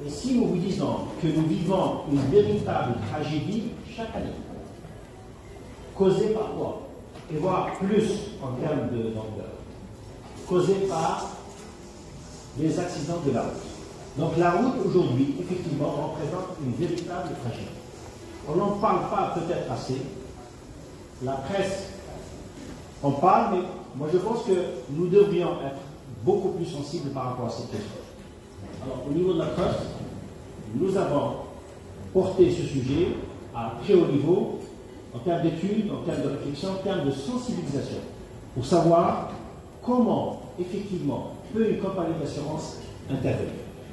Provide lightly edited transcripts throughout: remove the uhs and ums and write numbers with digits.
Et si nous vous disons que nous vivons une véritable tragédie chaque année, causée par quoi? Et voire plus en termes d'ampleur, causée par les accidents de la route. Donc la route aujourd'hui, effectivement, représente une véritable tragédie. On n'en parle pas peut-être assez. La presse en parle, mais moi je pense que nous devrions être beaucoup plus sensibles par rapport à cette question. Alors au niveau de la presse, nous avons porté ce sujet à très haut niveau, en termes d'études, en termes de réflexion, en termes de sensibilisation, pour savoir comment, effectivement, peut une compagnie d'assurance intervenir.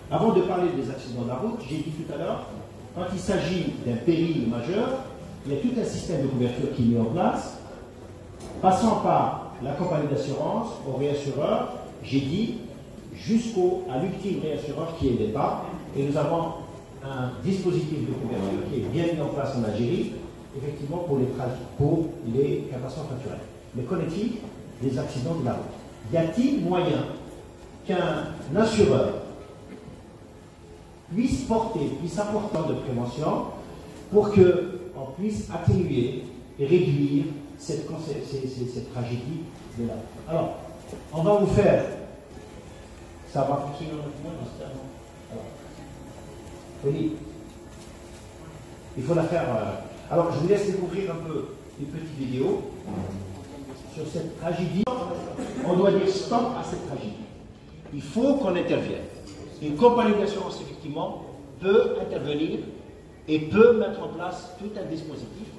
Avant de parler des accidents de la route, j'ai dit tout à l'heure, quand il s'agit d'un péril majeur, il y a tout un système de couverture qui est mis en place, passant par la compagnie d'assurance, au réassureur, j'ai dit, à l'ultime réassureur qui est l'État, et nous avons un dispositif de couverture qui est bien mis en place en Algérie, effectivement pour les catastrophes naturelles. Mais qu'en est-il des accidents de la route? Y a-t-il moyen qu'un assureur puisse apporter de prévention pour qu'on puisse atténuer et réduire cette tragédie de la route? Alors, on va vous faire, ça va fonctionner oui, il faut la faire. Alors, je vous laisse découvrir un peu une petite vidéo sur cette tragédie. On doit dire stop à cette tragédie. Il faut qu'on intervienne. Une compagnie d'assurance, effectivement, peut intervenir et peut mettre en place tout un dispositif.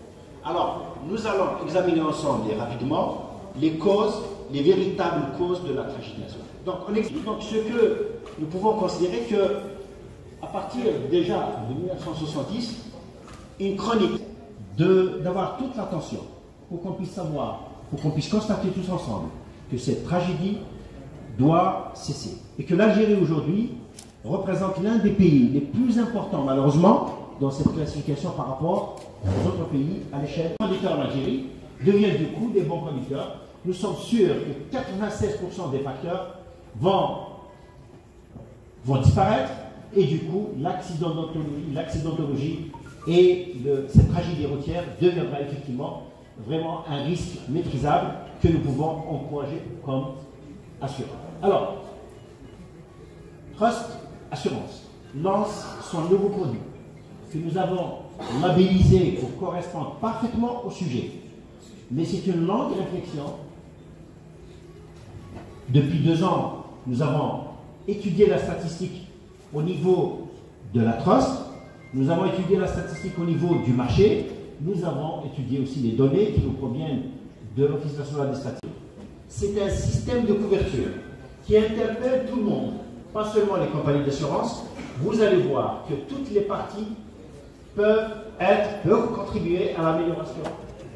Alors, nous allons examiner ensemble et rapidement les causes, les véritables causes de la tragédie nationale. Donc, on explique donc ce que nous pouvons considérer que, à partir déjà de 1970, une chronique d'avoir toute l'attention pour qu'on puisse savoir, pour qu'on puisse constater tous ensemble que cette tragédie doit cesser. Et que l'Algérie aujourd'hui représente l'un des pays les plus importants, malheureusement, dans cette classification par rapport aux autres pays à l'échelle. Les conducteurs en Algérie deviennent du coup des bons conducteurs. Nous sommes sûrs que 96% des facteurs vont disparaître et du coup l'accidentologie et cette tragédie routière deviendra effectivement vraiment un risque maîtrisable que nous pouvons encourager comme assureur. Alors, Trust Assurance lance son nouveau produit que nous avons labellisé pour correspondre parfaitement au sujet. Mais c'est une longue réflexion. Depuis 2 ans, nous avons étudié la statistique au niveau de la Trust, nous avons étudié la statistique au niveau du marché, nous avons étudié aussi les données qui nous proviennent de l'Office national des statistiques. C'est un système de couverture qui interpelle tout le monde, pas seulement les compagnies d'assurance. Vous allez voir que toutes les parties peuvent contribuer à l'amélioration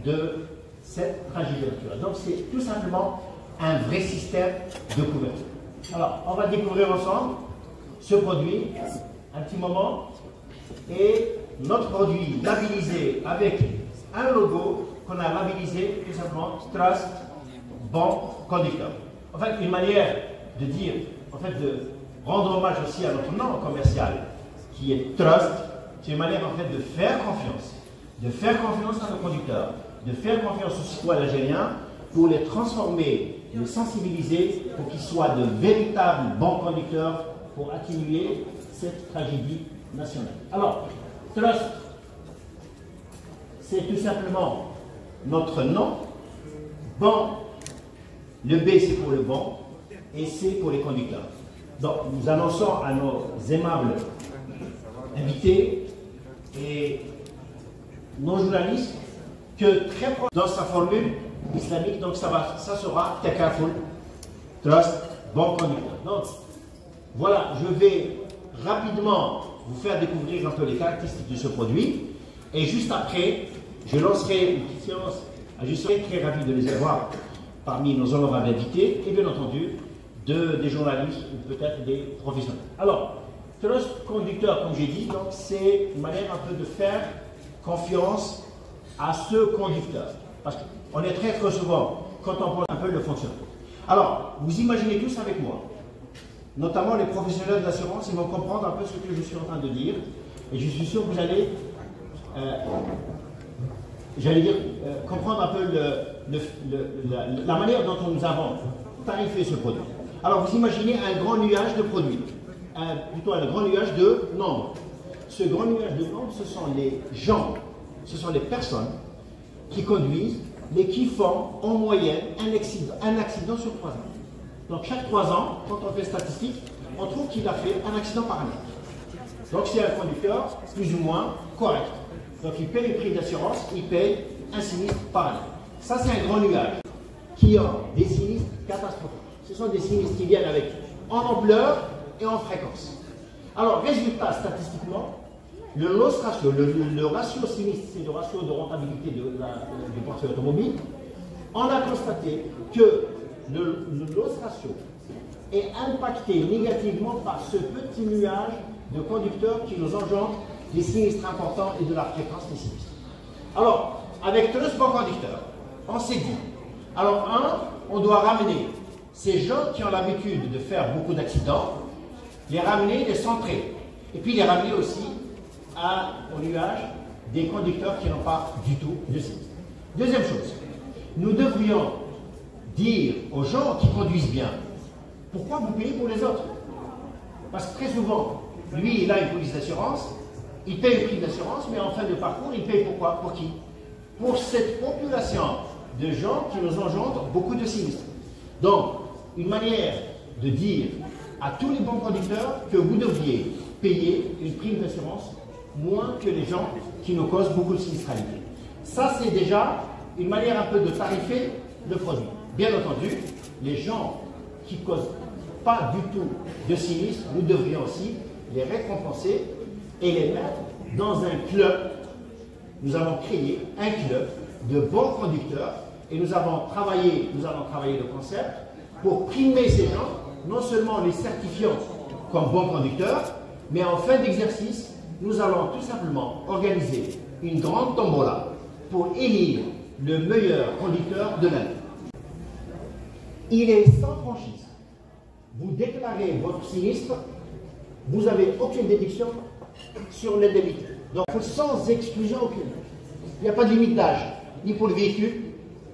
de cette tragédie naturelle. Donc c'est tout simplement un vrai système de couverture. Alors, on va découvrir ensemble ce produit, un petit moment, et notre produit labellisé avec un logo qu'on a labellisé tout simplement Trust Bon Conducteur. En fait, une manière de dire, en fait, de rendre hommage aussi à notre nom commercial qui est Trust. C'est une manière en fait de faire confiance à nos conducteurs, de faire confiance aux citoyens algériens pour les transformer, les sensibiliser pour qu'ils soient de véritables bons conducteurs pour atténuer cette tragédie nationale. Alors, Trust, c'est tout simplement notre nom. Bon, le B c'est pour le bon et C pour les conducteurs. Donc, nous annonçons à nos aimables invités et nos journalistes que très proche dans sa formule islamique, donc ça sera Takaful, Trust, bon conducteur. Donc, voilà, je vais rapidement vous faire découvrir un peu les caractéristiques de ce produit et juste après, je lancerai une petite séance. Je serai très ravi de les avoir parmi nos honorables invités et bien entendu des journalistes ou peut-être des professionnels. Alors, Trust conducteur, comme j'ai dit, donc c'est une manière un peu de faire confiance à ce conducteur. Parce qu'on est très souvent, quand on prend un peu le fonctionnement. Alors, vous imaginez tous avec moi notamment les professionnels de l'assurance, ils vont comprendre un peu ce que je suis en train de dire. Et je suis sûr que vous allez, comprendre un peu la manière dont nous avons tarifé ce produit. Alors vous imaginez un grand nuage de produits, plutôt un grand nuage de nombres. Ce grand nuage de nombres, ce sont les gens, ce sont les personnes qui conduisent, mais qui font en moyenne un accident sur 3 ans. Donc chaque 3 ans, quand on fait statistique, on trouve qu'il a fait un accident par année. Donc c'est un conducteur plus ou moins correct. Donc il paye une prime d'assurance, il paye un sinistre par année. Ça c'est un grand nuage qui a des sinistres catastrophiques. Ce sont des sinistres qui viennent avec en ampleur et en fréquence. Alors résultat, statistiquement, le loss ratio, le ratio sinistre, c'est le ratio de rentabilité du portefeuille automobile. On a constaté que le loss ratio est impacté négativement par ce petit nuage de conducteurs qui nous engendre des sinistres importants et de la fréquence des sinistres. Alors, avec tous ce bon conducteur, on s'est dit, alors on doit ramener ces gens qui ont l'habitude de faire beaucoup d'accidents, les ramener, les centrer, et puis les ramener aussi au nuage des conducteurs qui n'ont pas du tout de sinistre. Deuxième chose, nous devrions dire aux gens qui conduisent bien, pourquoi vous payez pour les autres? Parce que très souvent, lui, il a une police d'assurance, il paye une prime d'assurance, mais en fin de parcours, il paye pourquoi? Pour qui? Pour cette population de gens qui nous engendrent beaucoup de sinistres. Donc, une manière de dire à tous les bons conducteurs que vous devriez payer une prime d'assurance moins que les gens qui nous causent beaucoup de sinistralité. Ça, c'est déjà une manière un peu de tarifer le produit. Bien entendu, les gens qui ne causent pas du tout de sinistres, nous devrions aussi les récompenser et les mettre dans un club. Nous avons créé un club de bons conducteurs et nous allons travailler le concept pour primer ces gens, non seulement en les certifiant comme bons conducteurs, mais en fin d'exercice, nous allons tout simplement organiser une grande tombola pour élire le meilleur conducteur de l'année. Il est sans franchise. Vous déclarez votre sinistre, vous n'avez aucune déduction sur l'indemnité. Donc sans exclusion aucune. Il n'y a pas de limite d'âge, ni pour le véhicule,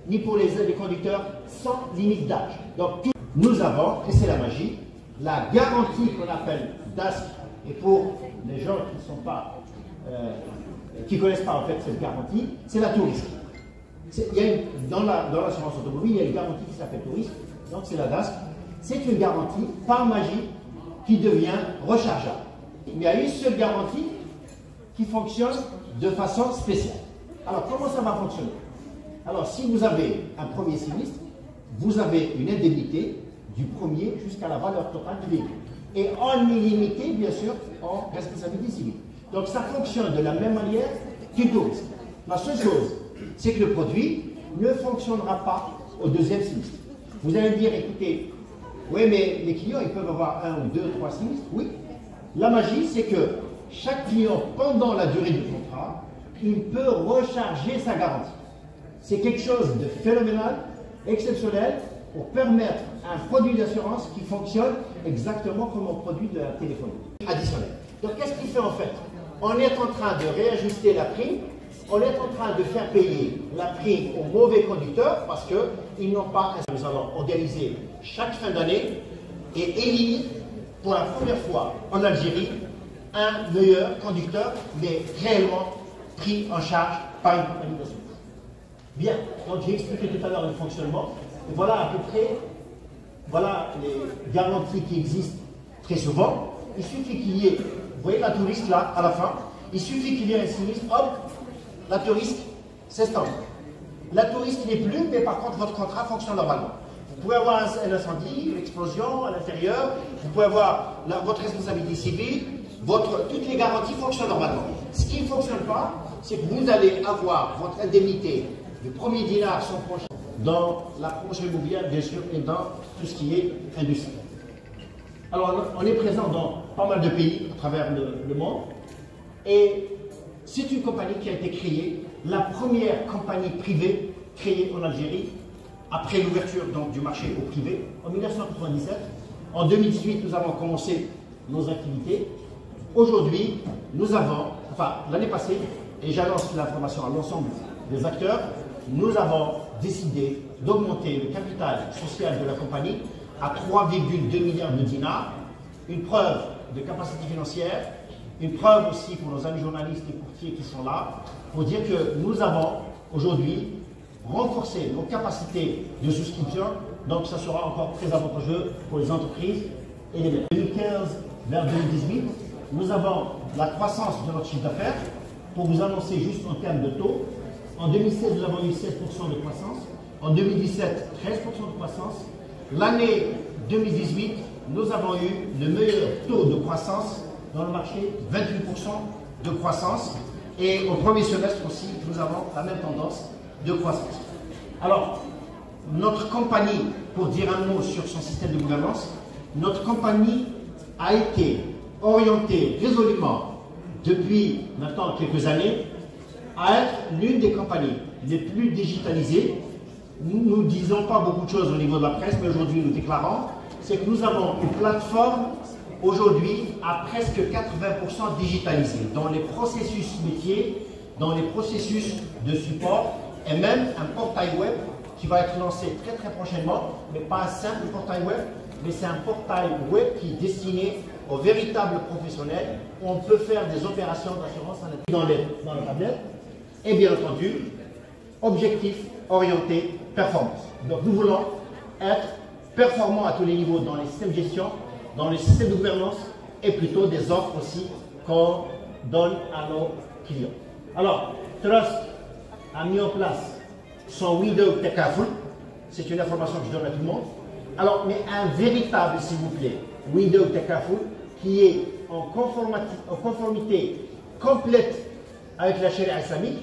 ni pour les conducteurs, sans limite d'âge. Donc nous avons, et c'est la magie, la garantie qu'on appelle DASC, et pour les gens qui ne connaissent pas en fait cette garantie, c'est la tout risque. Dans l'assurance automobile, il y a une garantie qui s'appelle tout risque, donc c'est la DASC. C'est une garantie par magie qui devient rechargeable. Il y a une seule garantie qui fonctionne de façon spéciale. Alors comment ça va fonctionner? Alors si vous avez un premier sinistre, vous avez une indemnité du premier jusqu'à la valeur totale du véhicule. Et en illimité, bien sûr, en responsabilité civile. Donc ça fonctionne de la même manière qu'une tout risque. La seule chose, c'est que le produit ne fonctionnera pas au deuxième sinistre. Vous allez me dire, écoutez, oui, mais les clients, ils peuvent avoir 1 ou 2, 3 sinistres. Oui. La magie, c'est que chaque client, pendant la durée du contrat, il peut recharger sa garantie. C'est quelque chose de phénoménal, exceptionnel, pour permettre un produit d'assurance qui fonctionne exactement comme un produit de la téléphonie additionnelle. Donc, qu'est-ce qu'il fait en fait? On est en train de réajuster la prime, on est en train de faire payer la prime aux mauvais conducteurs parce qu'ils n'ont pas. Nous allons organiser chaque fin d'année et élire pour la première fois en Algérie un meilleur conducteur, mais réellement pris en charge par une compagnie d'assurance. Bien, donc j'ai expliqué tout à l'heure le fonctionnement. Et voilà à peu près, voilà les garanties qui existent très souvent. Il suffit qu'il y ait, vous voyez la touriste là, à la fin, il suffit qu'il y ait un sinistre, hop, la touriste s'estompe. La touriste n'est plus, mais par contre votre contrat fonctionne normalement. Vous pouvez avoir un incendie, une explosion à l'intérieur, vous pouvez avoir votre responsabilité civile, toutes les garanties fonctionnent normalement. Ce qui ne fonctionne pas, c'est que vous allez avoir votre indemnité du premier dinar son prochain dans la promotion immobilière, bien sûr, et dans tout ce qui est industrie. Alors, on est présent dans pas mal de pays à travers le monde, et c'est une compagnie qui a été créée, la première compagnie privée créée en Algérie, après l'ouverture du marché au privé, en 1997, En 2018, nous avons commencé nos activités. Aujourd'hui, nous avons, enfin l'année passée, et j'annonce l'information à l'ensemble des acteurs, nous avons décidé d'augmenter le capital social de la compagnie à 3,2 milliards de dinars, une preuve de capacité financière, une preuve aussi pour nos amis journalistes et courtiers qui sont là, pour dire que nous avons aujourd'hui renforcé nos capacités de souscription, donc ça sera encore très avantageux pour les entreprises et les ménages. De 2015 vers 2018, nous avons la croissance de notre chiffre d'affaires. Pour vous annoncer juste en termes de taux, en 2016, nous avons eu 16% de croissance, en 2017, 13% de croissance. L'année 2018, nous avons eu le meilleur taux de croissance dans le marché, 28% de croissance. Et au premier semestre aussi, nous avons la même tendance de croissance. Alors, notre compagnie, pour dire un mot sur son système de gouvernance, notre compagnie a été orientée résolument depuis maintenant quelques années à être l'une des compagnies les plus digitalisées. Nous ne disons pas beaucoup de choses au niveau de la presse, mais aujourd'hui nous déclarons, c'est que nous avons une plateforme aujourd'hui à presque 80% digitalisée dans les processus métiers, dans les processus de support et même un portail web qui va être lancé très très prochainement, mais pas un simple portail web, mais c'est un portail web qui est destiné aux véritables professionnels où on peut faire des opérations d'assurance dans la tablette et bien entendu, objectif orienté performance. Donc nous voulons être performants à tous les niveaux dans les systèmes de gestion, dans les systèmes de gouvernance et plutôt des offres aussi qu'on donne à nos clients. Alors, Trust a mis en place son window Takaful, c'est une information que je donne à tout le monde. Alors, mais un véritable, s'il vous plaît, window Takaful qui est en conformité complète avec la charia islamique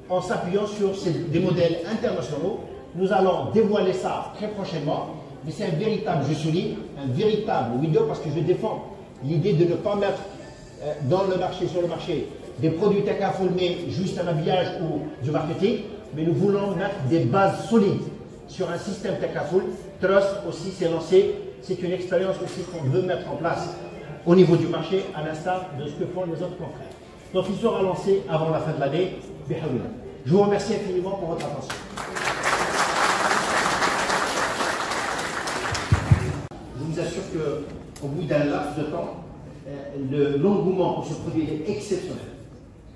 en s'appuyant sur des modèles internationaux. Nous allons dévoiler ça très prochainement, mais c'est un véritable, je souligne, un véritable window parce que je défends l'idée de ne pas mettre sur le marché, des produits Takaful, mais juste un habillage ou du marketing, mais nous voulons mettre des bases solides sur un système Takaful. Trust aussi s'est lancé, c'est une expérience aussi qu'on veut mettre en place au niveau du marché, à l'instar de ce que font les autres confrères. Donc il sera lancé avant la fin de l'année. Je vous remercie infiniment pour votre attention. Je vous assure qu'au bout d'un laps de temps, l'engouement pour ce produit est exceptionnel.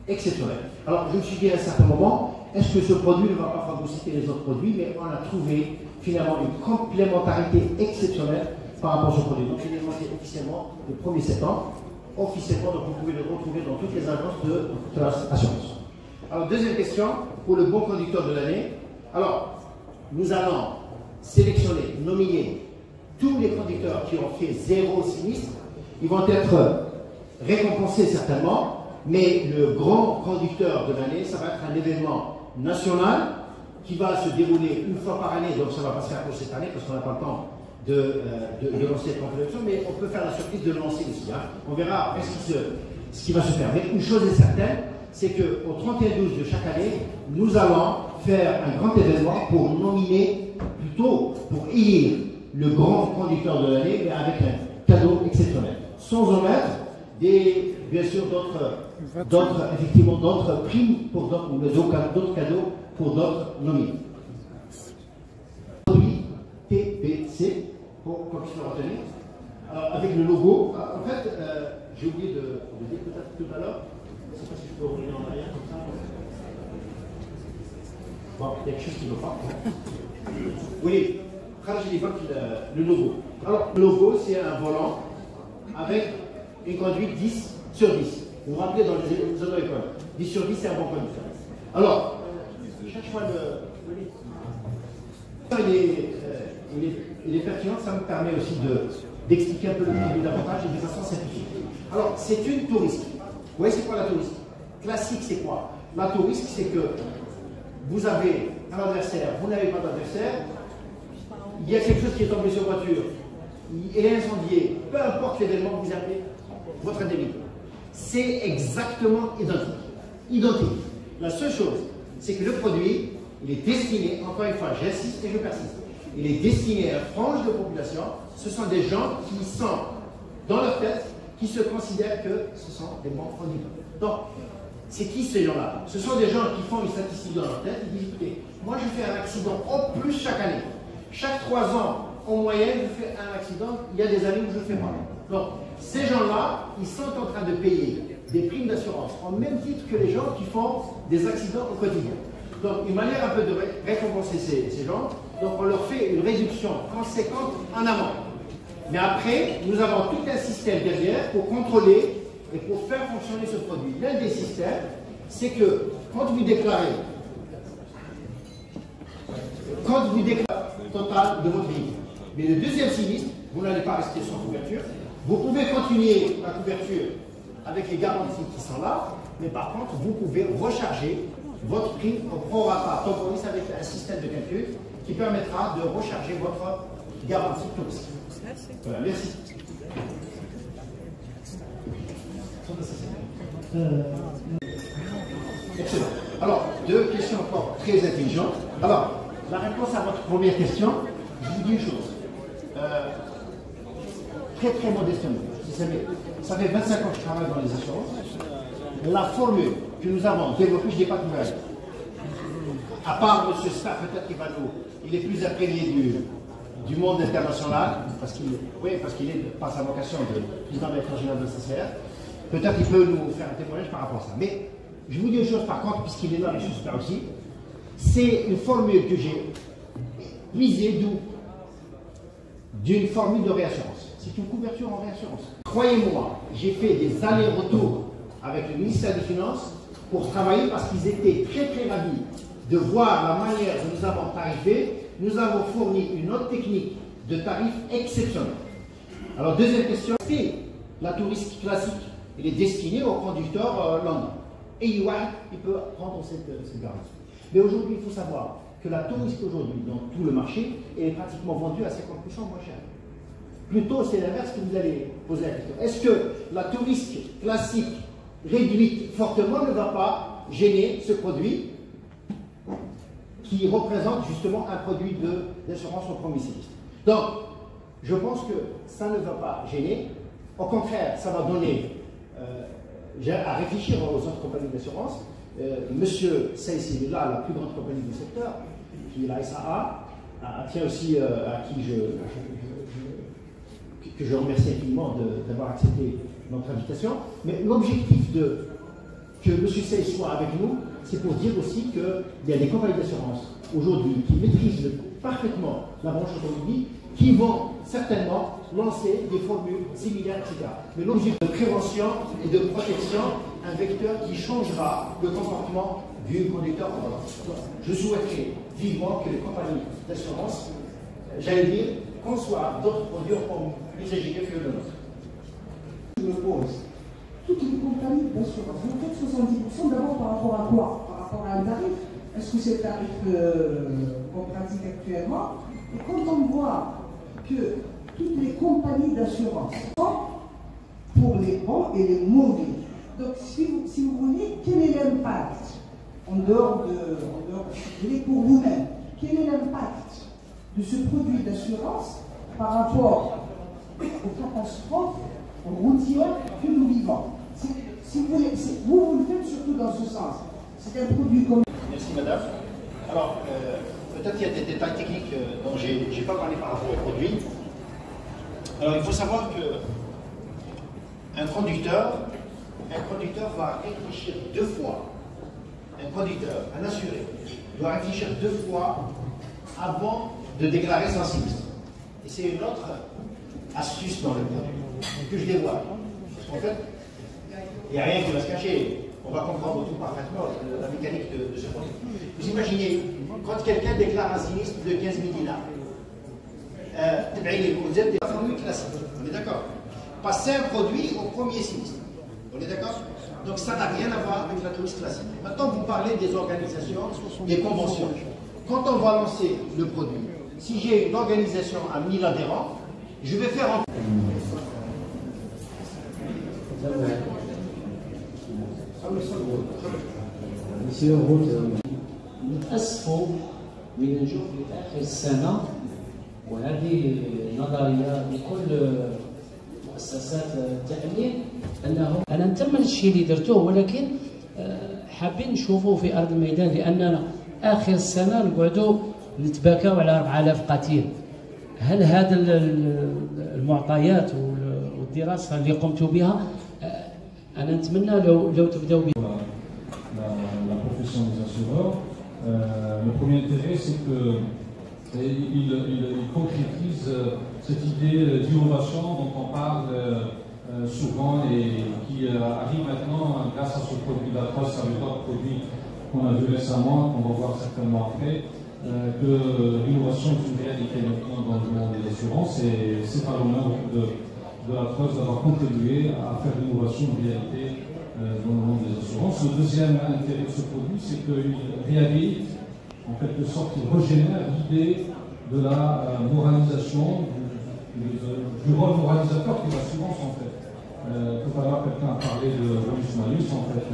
Exceptionnel. Alors je me suis dit à un certain moment, est-ce que ce produit ne va pas phagocyter les autres produits, mais on a trouvé finalement une complémentarité exceptionnelle par rapport à ce produit. Donc il est lancé officiellement le 1er septembre. Officiellement, donc vous pouvez le retrouver dans toutes les agences de Trust Assurance. Alors deuxième question, pour le bon conducteur de l'année. Alors, nous allons sélectionner, nominer tous les conducteurs qui ont fait 0 sinistre. Ils vont être récompensés certainement, mais le grand conducteur de l'année, ça va être un événement national qui va se dérouler une fois par année, donc ça ne va pas se faire pour cette année parce qu'on n'a pas le temps de lancer cette compétition, mais on peut faire la surprise de le lancer aussi. Hein. On verra ce qui va se faire. Mais une chose est certaine, c'est qu'au 31/12 de chaque année, nous allons faire un grand événement pour nominer, plutôt pour élire le grand conducteur de l'année, mais avec un cadeau exceptionnel. Sans omettre bien sûr d'autres primes pour d'autres cadeaux pour d'autres nominés. TBC, pour qu'on puisse le retenir. Alors, avec le logo, en fait, j'ai oublié de dire peut-être tout à l'heure, je ne sais pas si je peux revenir en arrière comme ça. Bon, il y a quelque chose qui ne va pas. Oui, Kharaj évoque le logo. Alors, le logo, c'est un volant avec une conduite 10 sur 10. Vous vous rappelez dans les auto-écoles, 10 sur 10, c'est un bon conducteur. Alors, chaque fois il est pertinent, ça me permet aussi d'expliquer un peu le produit davantage et de façon simplifiée. Alors, c'est une touristique. Vous voyez, c'est quoi la touristique? Classique, c'est quoi? La touristique, c'est que vous avez un adversaire, vous n'avez pas d'adversaire, il y a quelque chose qui est tombé sur voiture, il est incendié, peu importe l'événement, vous avez votre indemnité. C'est exactement identique. Identique. La seule chose, c'est que le produit, il est destiné, encore une fois, j'insiste et je persiste, il est destiné à une frange de population. Ce sont des gens qui sont dans leur tête, qui se considèrent que ce sont des bons produits. Donc, c'est qui ces gens-là? Ce sont des gens qui font une statistique dans leur tête, ils disent, écoutez, moi je fais un accident au plus chaque année. Chaque 3 ans, en moyenne, je fais un accident, il y a des années où je fais pas. Donc, ces gens-là, ils sont en train de payer des primes d'assurance, au même titre que les gens qui font des accidents au quotidien. Donc, une manière un peu de récompenser ces gens, donc on leur fait une réduction conséquente en amont. Mais après, nous avons tout un système derrière pour contrôler et pour faire fonctionner ce produit. L'un des systèmes, c'est que quand vous déclarez le total de votre vie, mais le deuxième sinistre, vous n'allez pas rester sans couverture. Vous pouvez continuer la couverture avec les garanties qui sont là, mais par contre, vous pouvez recharger votre prime au prorata temporis avec un système de calcul qui permettra de recharger votre garantie toxique. Voilà, merci. Excellent. Alors, 2 questions encore très intelligentes. Alors, la réponse à votre première question, je vous dis une chose. Très modestement, ça fait 25 ans que je travaille dans les assurances. La formule que nous avons développée, je n'ai pas trouvé. À part M. Starr, peut-être qu'il va nous. Il est plus imprégné du monde international, parce qu'il est par sa vocation de président de l'étranger de CCR. Peut-être qu'il peut nous faire un témoignage par rapport à ça. Mais je vous dis une chose par contre, puisqu'il est là, M. Starr aussi. C'est une formule que j'ai puisée d'une formule de réassurance. C'est une couverture en réassurance. Croyez-moi, j'ai fait des allers-retours avec le ministère des Finances pour travailler parce qu'ils étaient très ravis de voir la manière dont nous avons tarifé. Nous avons fourni une autre technique de tarif exceptionnelle. Alors, deuxième question, c'est la touriste classique. Il est destiné au conducteur lambda. Et il peut prendre cette garantie. Mais aujourd'hui, il faut savoir que la touriste aujourd'hui, dans tout le marché, est pratiquement vendue à 50% moins cher. Plutôt, c'est l'inverse que vous allez poser la question. Est-ce que la touriste classique réduite fortement ne va pas gêner ce produit qui représente justement un produit d'assurance au premier sinistre? Donc, je pense que ça ne va pas gêner. Au contraire, ça va donner à réfléchir aux autres compagnies d'assurance. Monsieur Seyss est là, la plus grande compagnie du secteur, qui est la SAA, tient aussi à qui que je remercie infiniment d'avoir accepté notre invitation. Mais l'objectif que M. Seyss soit avec nous, c'est pour dire aussi qu'il y a des compagnies d'assurance aujourd'hui qui maîtrisent parfaitement la branche automobile, qui vont certainement lancer des formules similaires, etc. Mais l'objectif de prévention et de protection, un vecteur qui changera le comportement du conducteur en volant. Je souhaiterais vivement que les compagnies d'assurance, j'allais dire, conçoivent d'autres produits plus agilés que le nôtre. Je me pose, toutes les compagnies d'assurance, vous faites 70% d'abord par rapport à quoi? Par rapport à un tarif? Est-ce que c'est le tarif qu'on pratique actuellement? Et quand on voit que toutes les compagnies d'assurance sont pour les bons et les mauvais, donc si vous voulez, quel est l'impact en dehors de pour vous-même, quel est l'impact de ce produit d'assurance par rapport aux catastrophes routières que nous vivons? Si vous voulez, vous le faites surtout dans ce sens. C'est un produit comme... Merci madame. Alors, peut-être qu'il y a des détails techniques dont je n'ai pas parlé par rapport au produit. Alors, il faut savoir qu'un conducteur va réfléchir 2 fois. Un assuré, doit réfléchir 2 fois avant de déclarer son sinistre. Et c'est une autre astuce dans le produit que je dévoile. Parce qu'en fait, il n'y a rien qui va se cacher. On va comprendre tout parfaitement la mécanique de ce produit. Vous imaginez, quand quelqu'un déclare un sinistre de 15 000 dinars, vous êtes des formules classiques, on est d'accord? Passer un produit au premier sinistre, on est d'accord? Donc ça n'a rien à voir avec la touriste classique. Maintenant, vous parlez des organisations, des conventions. Quand on va lancer le produit, si j'ai une organisation à 1000 adhérents, je vais faire en... نتأسفوا من نشوف في آخر السنة وهذه نظريه لكل مؤسسات التامين انه انا نتمنى الشيء اللي درتوه، ولكن حابين نشوفوه في ارض الميدان، لاننا اخر السنه نقعدوا نتباكاو على 4000 قتيل. هل هذا المعطيات والدراسه اللي قمتوا بها انا نتمنى لو تبداو بها. La profession des assureurs, le premier intérêt, c'est qu'il concrétise cette idée d'innovation dont on parle souvent et qui arrive maintenant grâce à ce produit d'Atos, avec d'autres produits qu'on a vu récemment, qu'on va voir certainement après, que l'innovation est une réalité maintenant dans le monde des assurances, et c'est par l'honneur de l'Atos d'avoir contribué à faire l'innovation une réalité dans le monde des assurances. Le deuxième intérêt de ce produit, c'est qu'il réhabilite, en quelque sorte, il régénère l'idée de la moralisation, du rôle moralisateur qui est l'assurance, en fait. Tout à l'heure, quelqu'un a parlé de bonus-malus, en fait.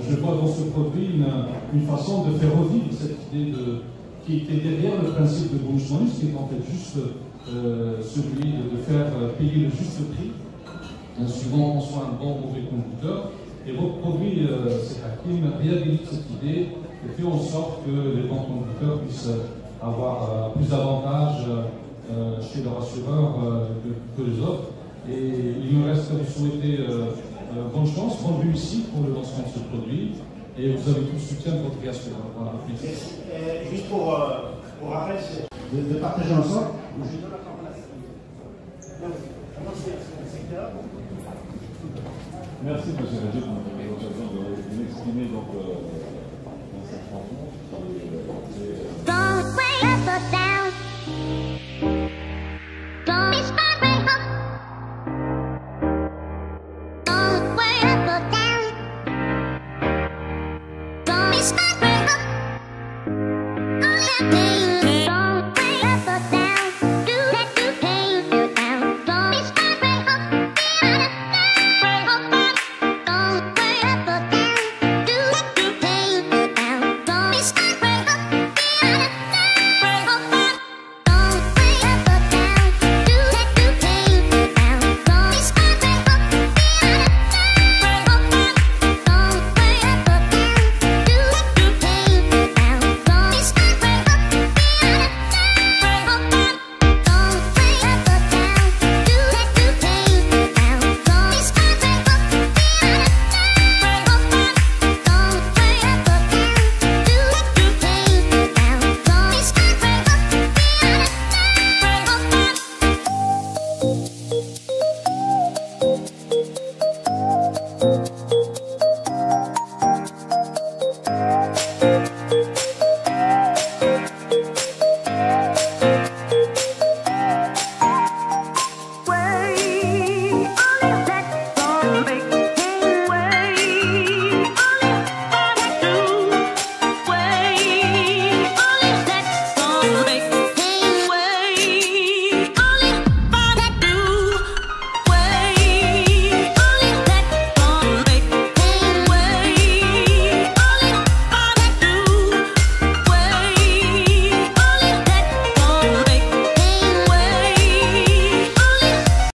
Je vois dans ce produit une façon de faire revivre cette idée qui était derrière le principe de bonus-malus, qui est en fait juste celui de faire payer le juste prix, suivant qu'on soit un bon ou mauvais conducteur. Et votre produit, c'est Hakim, réhabilite cette idée et fait en sorte que les bons conducteurs puissent avoir plus d'avantages chez leur assureur que les autres. Et il me reste à vous souhaiter bonne chance, bonne réussite pour le lancement de ce produit. Et vous avez tout le soutien de votre assureur. Voilà. Juste pour rappel, de partager ensemble. Merci M. Rajid pour l'occasion de m'exprimer dans cette rencontre.